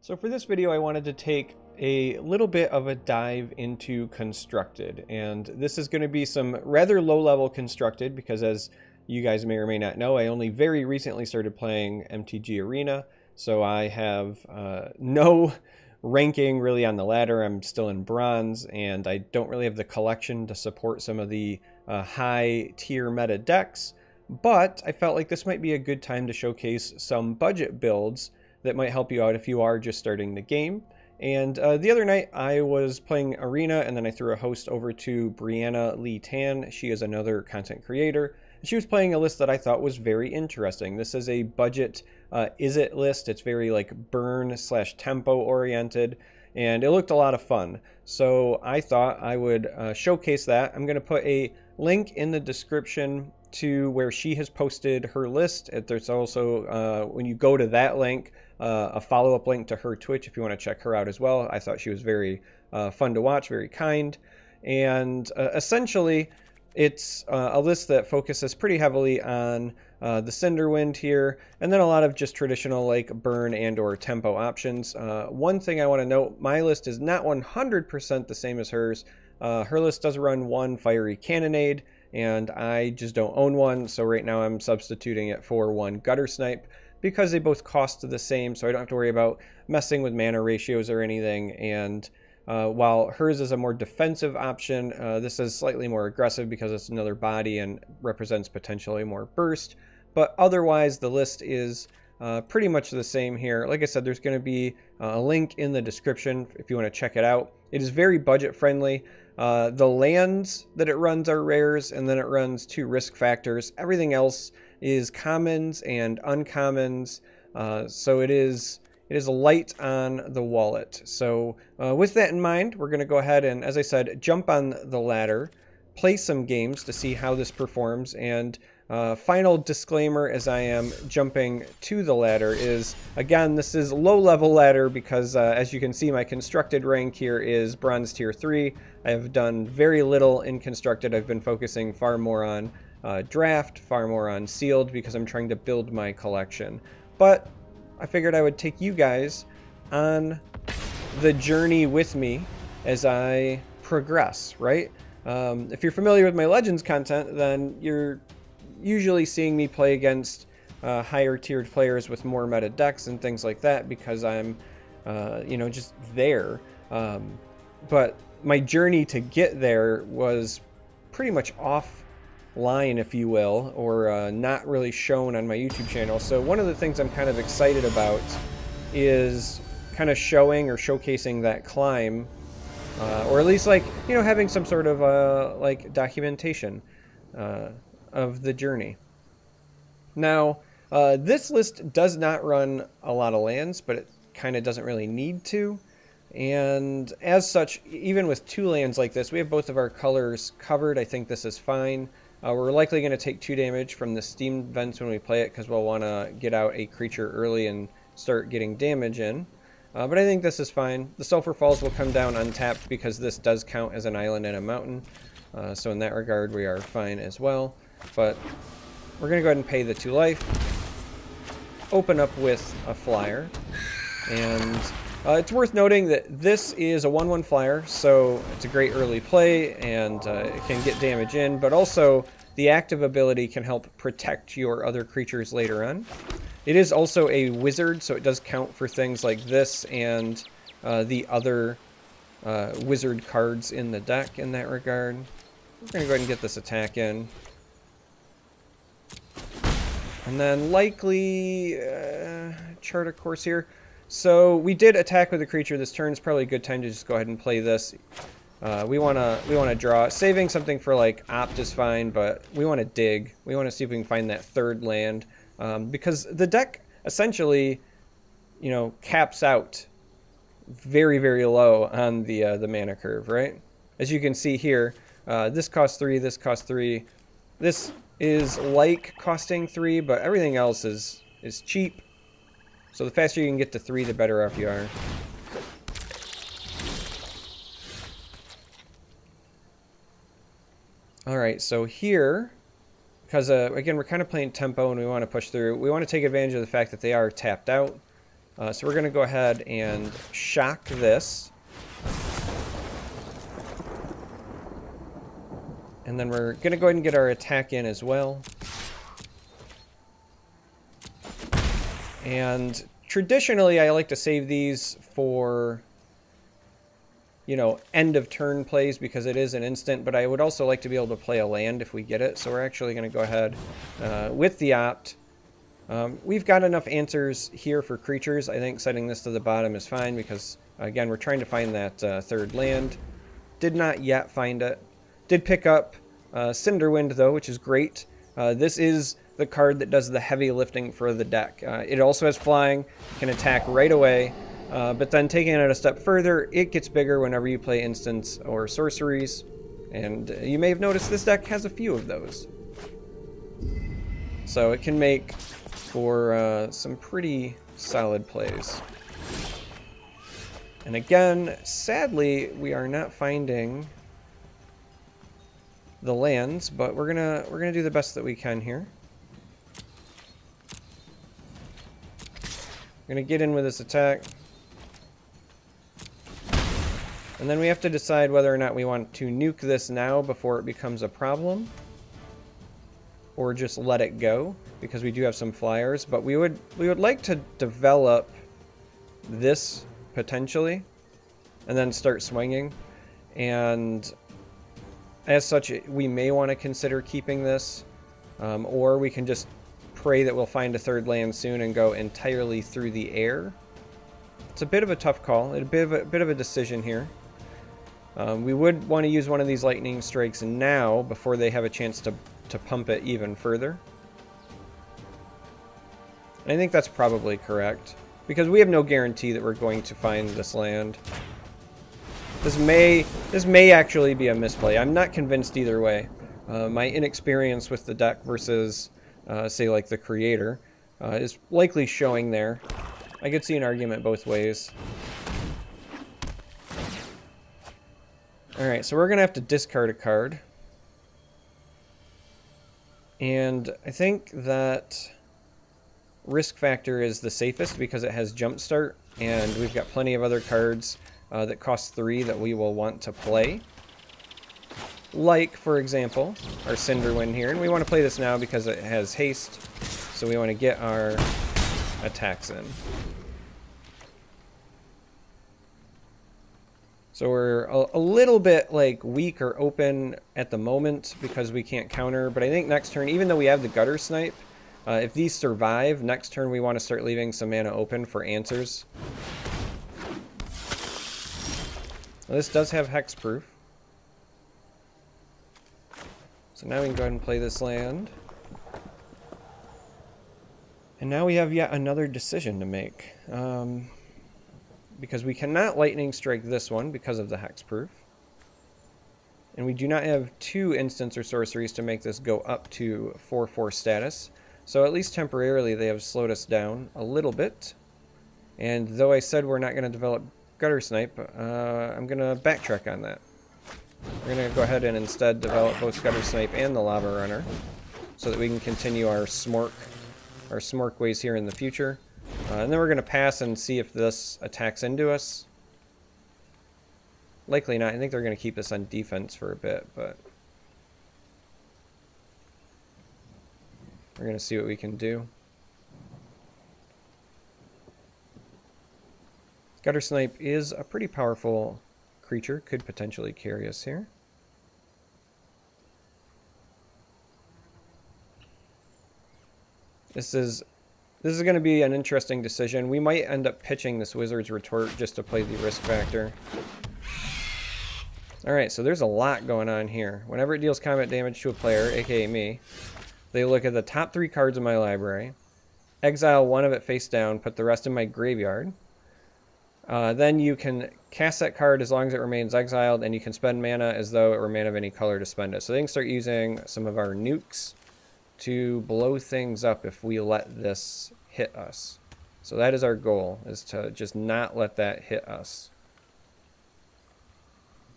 So for this video, I wanted to take a little bit of a dive into Constructed, and this is going to be some rather low-level Constructed because, as you guys may or may not know, I only very recently started playing MTG Arena, so I have no ranking really on the ladder. I'm still in Bronze, and I don't really have the collection to support some of the high-tier meta decks, but I felt like this might be a good time to showcase some budget builds that might help you out if you are just starting the game. And the other night I was playing Arena, and then I threw a host over to Breanna Lee Tan. She is another content creator. She was playing a list that I thought was very interesting. This is a budget Izzet list. It's very like burn / tempo oriented, and it looked a lot of fun. So I thought I would showcase that. I'm going to put a link in the description to where she has posted her list. There's also, when you go to that link, a follow-up link to her Twitch if you want to check her out as well. I thought she was very fun to watch, very kind. And essentially, it's a list that focuses pretty heavily on the Cinderwind here, and then a lot of just traditional like burn and or tempo options. One thing I want to note, my list is not 100% the same as hers. Her list does run one Fiery Cannonade, and I just don't own one, so right now I'm substituting it for one Gutter Snipe because they both cost the same, so I don't have to worry about messing with mana ratios or anything. And while hers is a more defensive option, this is slightly more aggressive because it's another body and represents potentially more burst. But otherwise, the list is pretty much the same here. Like I said, there's going to be a link in the description if you want to check it out. It is very budget friendly. The lands that it runs are rares, and then it runs 2 risk factors. Everything else is commons and uncommons, so it is light on the wallet. So with that in mind, we're going to go ahead and, as I said, jump on the ladder, play some games to see how this performs. And final disclaimer as I am jumping to the ladder is, again, this is low-level ladder because, as you can see, my Constructed rank here is Bronze Tier 3. I have done very little in Constructed. I've been focusing far more on Draft, far more on Sealed, because I'm trying to build my collection. But I figured I would take you guys on the journey with me as I progress, right? If you're familiar with my Legends content, then you're usually seeing me play against higher tiered players with more meta decks and things like that because I'm, just there. But my journey to get there was pretty much offline, if you will, or not really shown on my YouTube channel. So one of the things I'm kind of excited about is kind of showing or showcasing that climb, or at least having some sort of like documentation of the journey. Now, this list does not run a lot of lands, but it kind of doesn't really need to. And as such, even with 2 lands like this, we have both of our colors covered. I think this is fine. We're likely going to take 2 damage from the steam vents when we play it because we'll want to get out a creature early and start getting damage in. But I think this is fine. The Sulphur Falls will come down untapped because this does count as an island and a mountain. So in that regard, we are fine as well. But we're going to go ahead and pay the 2 life. Open up with a flyer. And it's worth noting that this is a 1/1 flyer, so it's a great early play, and it can get damage in, but also the active ability can help protect your other creatures later on. It is also a wizard, so it does count for things like this and the other wizard cards in the deck in that regard. We're going to go ahead and get this attack in. And then likely chart a course here. So we did attack with a creature this turn. It's probably a good time to just go ahead and play this. We wanna draw. Saving something for like opt is fine, but we want to dig. We want to see if we can find that 3rd land, because the deck essentially, caps out very, very low on the mana curve, right? As you can see here, this costs 3, this costs 3, this is like costing 3, but everything else is cheap. So the faster you can get to 3, the better off you are. Alright, so here, because again, we're kind of playing tempo and we want to push through, we want to take advantage of the fact that they are tapped out. So we're going to go ahead and shock this. And then we're going to go ahead and get our attack in as well. And traditionally, I like to save these for, you know, end of turn plays because it is an instant, but I would also like to be able to play a land if we get it. So we're actually going to go ahead with the opt. We've got enough answers here for creatures. I think setting this to the bottom is fine because, again, we're trying to find that third land. Did not yet find it. Did pick up Cinderwind, though, which is great. This is the card that does the heavy lifting for the deck. It also has flying, can attack right away, but then taking it a step further, it gets bigger whenever you play instants or sorceries. And you may have noticed this deck has a few of those. So it can make for some pretty solid plays. And again, sadly, we are not finding the lands, but we're gonna do the best that we can here. We're gonna get in with this attack. And then we have to decide whether or not we want to nuke this now before it becomes a problem, or just let it go, because we do have some flyers. But we would like to develop this potentially, and then start swinging. And as such, we may want to consider keeping this, or we can just pray that we'll find a third land soon and go entirely through the air. It's a bit of a tough call, a bit of a decision here. We would want to use one of these lightning strikes now before they have a chance to pump it even further. And I think that's probably correct, because we have no guarantee that we're going to find this land. This may actually be a misplay. I'm not convinced either way. My inexperience with the deck versus, say, like the creator, is likely showing there. I could see an argument both ways. Alright, so we're going to have to discard a card. And I think that Risk Factor is the safest because it has Jumpstart, and we've got plenty of other cards that cost 3 that we will want to play. Like, for example, our Cinderwind here. And we want to play this now because it has haste, so we want to get our attacks in. So we're a little bit like weak or open at the moment because we can't counter, but I think next turn, even though we have the Gutter Snipe, if these survive, next turn we want to start leaving some mana open for answers. Well, this does have hexproof. So now we can go ahead and play this land. And now we have yet another decision to make. Because we cannot lightning strike this one because of the hexproof. And we do not have 2 instants or sorceries to make this go up to 4/4 status. So at least temporarily they have slowed us down a little bit. And though I said we're not going to develop Gutter Snipe, I'm going to backtrack on that. We're going to go ahead and instead develop both Gutter Snipe and the Lava Runner, so that we can continue our Smork ways here in the future. And then we're going to pass and see if this attacks into us. Likely not. I think they're going to keep this on defense for a bit, but we're going to see what we can do. Gutter Snipe is a pretty powerful creature, could potentially carry us here. This is going to be an interesting decision. We might end up pitching this Wizard's Retort just to play the Risk Factor. Alright, so there's a lot going on here. Whenever it deals combat damage to a player, aka me, they look at the top 3 cards in my library, exile 1 of it face down, put the rest in my graveyard. Then you can cast that card as long as it remains exiled, and you can spend mana as though it were mana of any color to spend it. So they can start using some of our nukes to blow things up if we let this hit us. So that is our goal, is to just not let that hit us.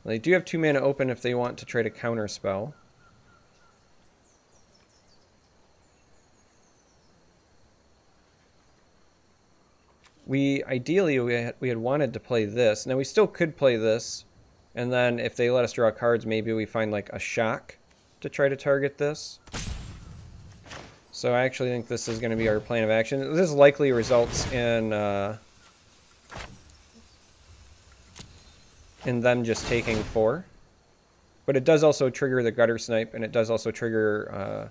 They do have 2 mana open if they want to try to counter spell. ideally we had wanted to play this. Now we still could play this, and then if they let us draw cards, maybe we find like a shock to try to target this. So I actually think this is going to be our plan of action. This likely results in them just taking 4. But it does also trigger the Gutter Snipe, and it does also trigger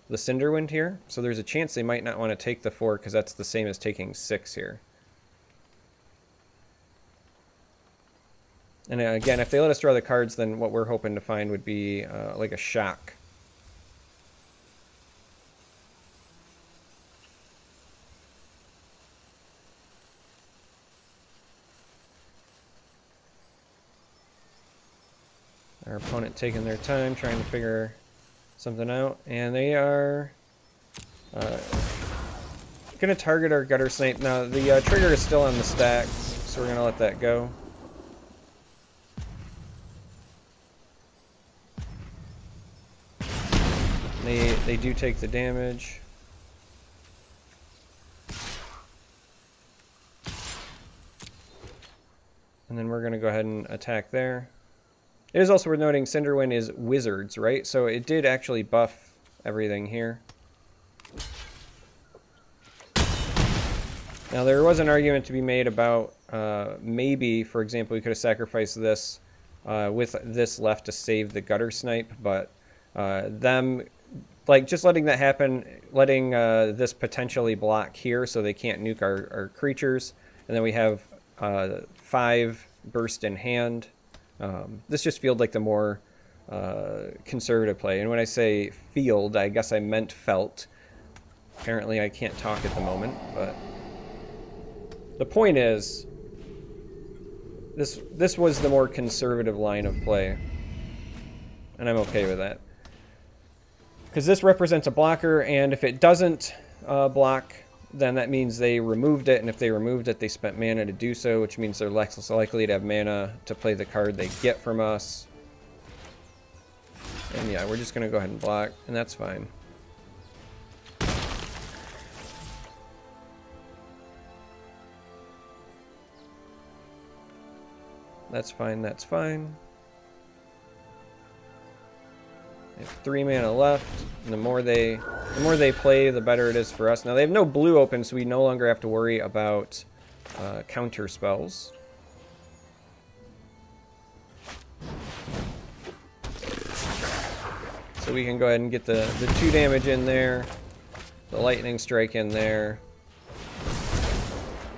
the Cinderwind here. So there's a chance they might not want to take the 4, because that's the same as taking 6 here. And again, if they let us draw the cards, then what we're hoping to find would be like a shock. Our opponent taking their time, trying to figure something out. And they are going to target our Gutter Snipe. Now, the trigger is still on the stack, so we're going to let that go. They do take the damage. And then we're going to go ahead and attack there. It is also worth noting Cinderwind is wizards, right? So it did actually buff everything here. Now there was an argument to be made about maybe, for example, we could have sacrificed this with this left to save the Gutter Snipe, but them, like, just letting that happen, letting this potentially block here so they can't nuke our creatures, and then we have 5 burst in hand. This just feels like the more conservative play. And when I say field, I guess I meant felt. Apparently I can't talk at the moment, but the point is, this was the more conservative line of play. And I'm okay with that. Because this represents a blocker, and if it doesn't block, then that means they removed it, and if they removed it, they spent mana to do so, which means they're less likely to have mana to play the card they get from us. And yeah, we're just going to go ahead and block, and that's fine. That's fine, that's fine. They have 3 mana left, and the more they play, the better it is for us. Now they have no blue open, so we no longer have to worry about counter spells. So we can go ahead and get the 2 damage in there, the lightning strike in there,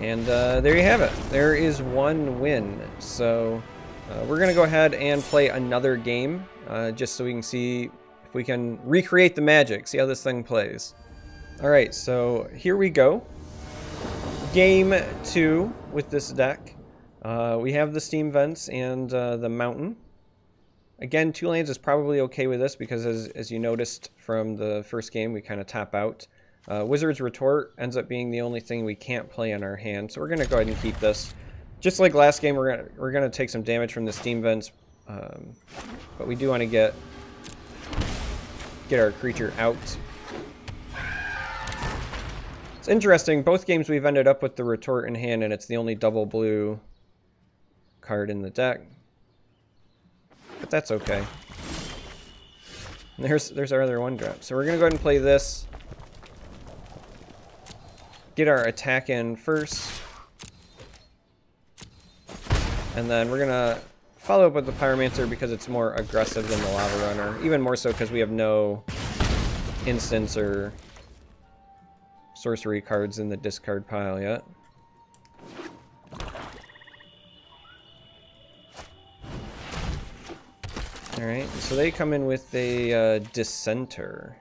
and there you have it. There is 1 win. So we're going to go ahead and play another game, just so we can see if we can recreate the magic, see how this thing plays. Alright, so here we go. Game 2 with this deck. We have the Steam Vents and the Mountain. Again, 2 lands is probably okay with this because as you noticed from the first game, we kind of tap out. Wizard's Retort ends up being the only thing we can't play in our hand, so we're going to go ahead and keep this. Just like last game, we're gonna take some damage from the Steam Vents, but we do want to get our creature out. It's interesting, both games we've ended up with the Retort in hand, and it's the only double blue card in the deck. But that's okay. And there's our other 1-drop. So we're gonna go ahead and play this. Get our attack in first. And then we're gonna follow up with the Pyromancer because it's more aggressive than the Lava Runner. Even more so because we have no instants or sorcery cards in the discard pile yet. Alright, so they come in with a Dissenter,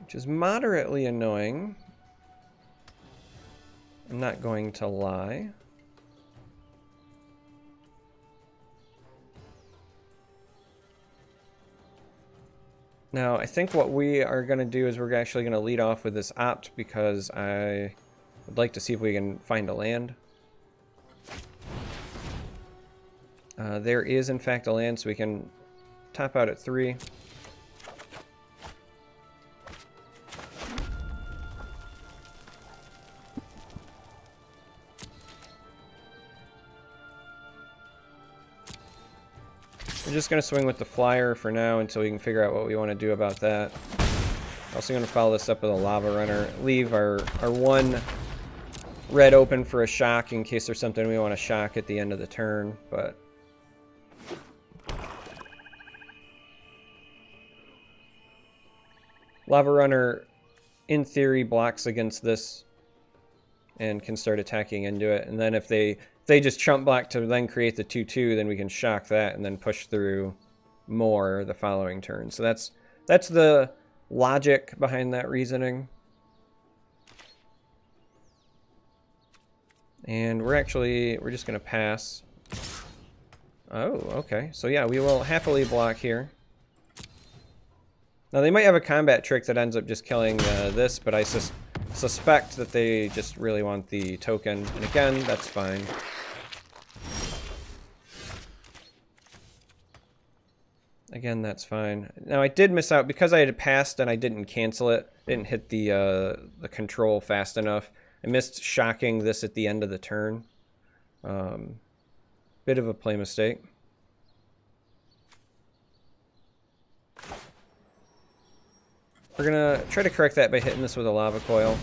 which is moderately annoying. I'm not going to lie. Now, I think what we are going to do is we're actually going to lead off with this Opt because I would like to see if we can find a land. There is, in fact, a land, so we can top out at 3. We're just going to swing with the flyer for now until we can figure out what we want to do about that. Also going to follow this up with a lava runner. Leave our one red open for a shock in case there's something we want to shock at the end of the turn, but lava runner in theory blocks against this and can start attacking into it, and then if they just chump block to then create the 2/2, then we can shock that and then push through more the following turn. So that's the logic behind that reasoning. And we're just going to pass. Oh, okay. So yeah, we will happily block here. Now they might have a combat trick that ends up just killing this, but I suspect that they just really want the token. And again, that's fine. Again, that's fine. Now I did miss out because I had passed and I didn't cancel it. Didn't hit the control fast enough. I missed shocking this at the end of the turn. Bit of a play mistake. We're gonna try to correct that by hitting this with a lava coil.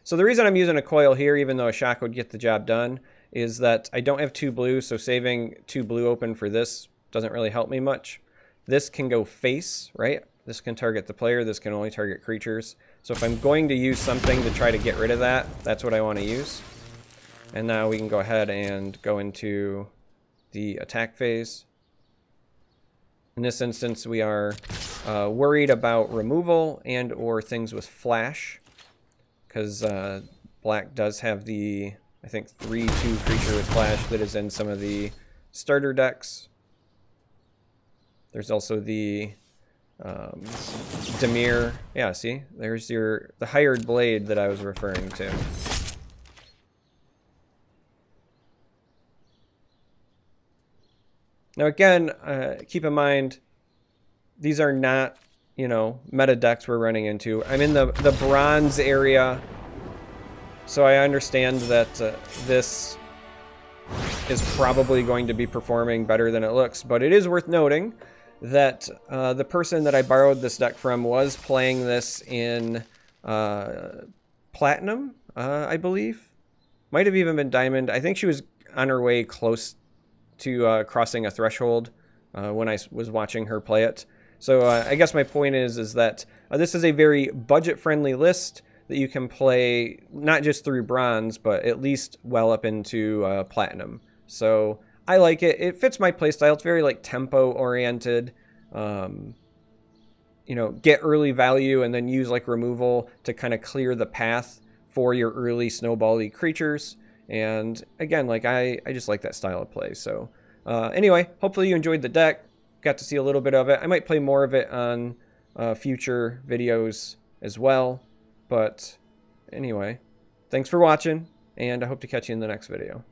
So the reason I'm using a coil here, even though a shock would get the job done, is that I don't have 2 blue, so saving 2 blue open for this doesn't really help me much. This can go face, right? This can target the player, this can only target creatures. So if I'm going to use something to try to get rid of that, that's what I want to use. And now we can go ahead and go into the attack phase. In this instance, we are worried about removal and or things with flash, because black does have the, I think, 3/2 creature with flash that is in some of the starter decks. There's also the Demir. Yeah, see? There's the hired blade that I was referring to. Now again, keep in mind, these are not, you know, meta decks we're running into. I'm in the bronze area, so I understand that this is probably going to be performing better than it looks, but it is worth noting that the person that I borrowed this deck from was playing this in Platinum, I believe. Might have even been Diamond. I think she was on her way close to crossing a threshold when I was watching her play it. So I guess my point is that this is a very budget-friendly list that you can play not just through bronze, but at least well up into platinum. So I like it. It fits my playstyle. It's very like tempo oriented. You know, get early value and then use like removal to kind of clear the path for your early snowbally creatures. And again, like I just like that style of play. So anyway, hopefully you enjoyed the deck. Got to see a little bit of it. I might play more of it on future videos as well. But anyway, thanks for watching, and I hope to catch you in the next video.